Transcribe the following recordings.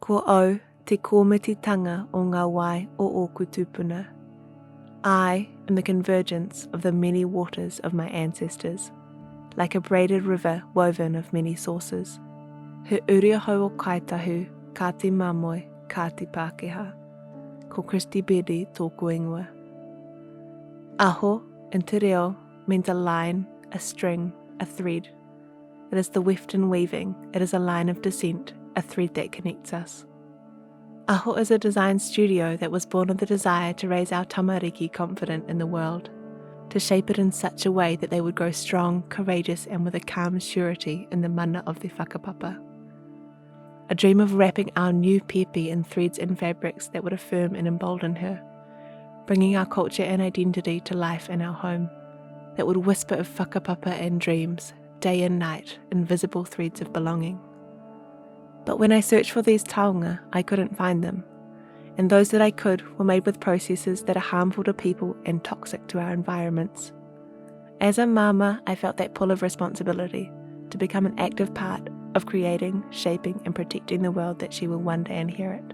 Ko au te kōmitatanga o ngā wai o ōku tūpuna. I am the convergence of the many waters of my ancestors, like a braided river woven of many sources. He uria hau o kaitahu, ka te mamoi, ka te Pākehā. Ko Christi Bedi tōku ingoa. Aho in te reo means a line, a string, a thread. It is the weft in weaving. It is a line of descent, a thread that connects us. Aho is a design studio that was born of the desire to raise our tamariki confident in the world, to shape it in such a way that they would grow strong, courageous, and with a calm surety in the mana of their whakapapa. A dream of wrapping our new pepe in threads and fabrics that would affirm and embolden her, bringing our culture and identity to life in our home, that would whisper of whakapapa and dreams, day and night, invisible threads of belonging. But when I searched for these taonga, I couldn't find them, and those that I could were made with processes that are harmful to people and toxic to our environments. As a mama, I felt that pull of responsibility to become an active part of creating, shaping, and protecting the world that she will one day inherit.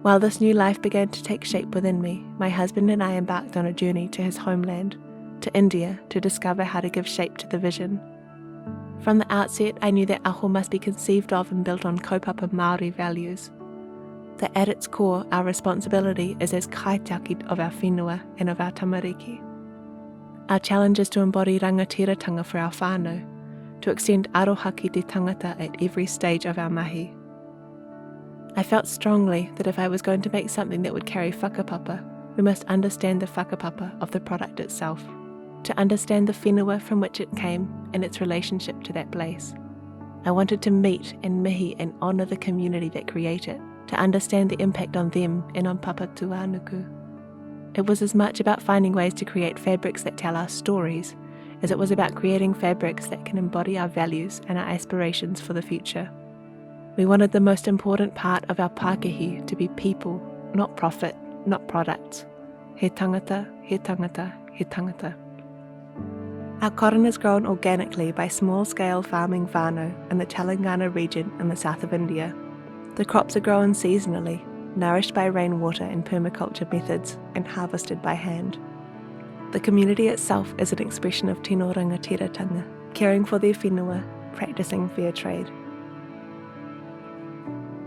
While this new life began to take shape within me, my husband and I embarked on a journey to his homeland, to India, to discover how to give shape to the vision. From the outset, I knew that aho must be conceived of and built on kaupapa Māori values. That at its core, our responsibility is as kaitiaki of our whenua and of our tamariki. Our challenge is to embody rangatiratanga for our whānau, to extend aroha ki te tangata at every stage of our mahi. I felt strongly that if I was going to make something that would carry whakapapa, we must understand the whakapapa of the product itself, to understand the whenua from which it came and its relationship to that place. I wanted to meet and mihi and honour the community that create it, to understand the impact on them and on Papa Tuanuku. It was as much about finding ways to create fabrics that tell our stories as it was about creating fabrics that can embody our values and our aspirations for the future. We wanted the most important part of our Pākehī to be people, not profit, not products. He tangata, he tangata, he tangata. Our cotton is grown organically by small-scale farming whānau in the Telangana region in the south of India. The crops are grown seasonally, nourished by rainwater and permaculture methods, and harvested by hand. The community itself is an expression of tino rangatiratanga, caring for their whenua, practicing fair trade.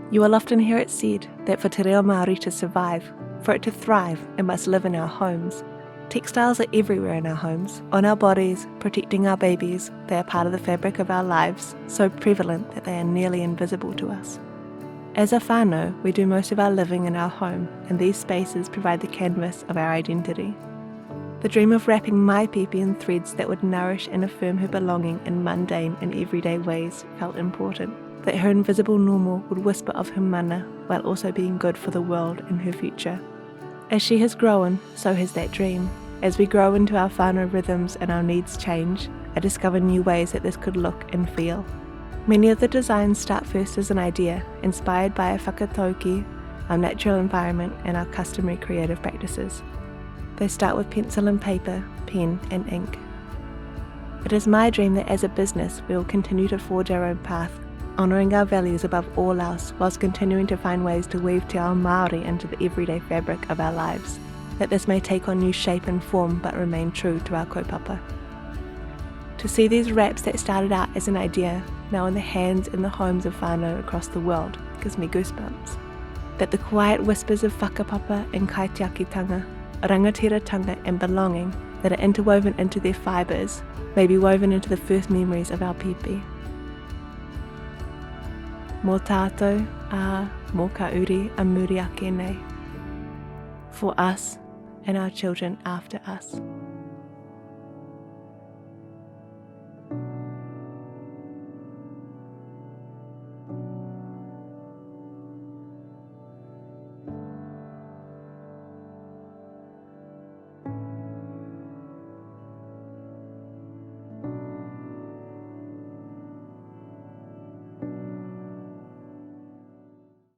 You will often hear it said that for te reo Māori to survive, for it to thrive, it must live in our homes. Textiles are everywhere in our homes, on our bodies, protecting our babies. They are part of the fabric of our lives, so prevalent that they are nearly invisible to us. As a whānau, we do most of our living in our home, and these spaces provide the canvas of our identity. The dream of wrapping my pepe in threads that would nourish and affirm her belonging in mundane and everyday ways felt important, that her invisible normal would whisper of her mana while also being good for the world and her future. As she has grown, so has that dream. As we grow into our whānau rhythms and our needs change, I discover new ways that this could look and feel. Many of the designs start first as an idea, inspired by a whakatauki, our natural environment, and our customary creative practices. They start with pencil and paper, pen and ink. It is my dream that as a business we will continue to forge our own path, honouring our values above all else, whilst continuing to find ways to weave te ao Māori into the everyday fabric of our lives, that this may take on new shape and form but remain true to our kaupapa. To see these wraps that started out as an idea, now in the hands and the homes of whānau across the world, gives me goosebumps. That the quiet whispers of whakapapa and kaitiakitanga, rangatiratanga and belonging that are interwoven into their fibres may be woven into the first memories of our pepe. Mō tātou a mō ka uri a muri ake nei. For us and our children after us.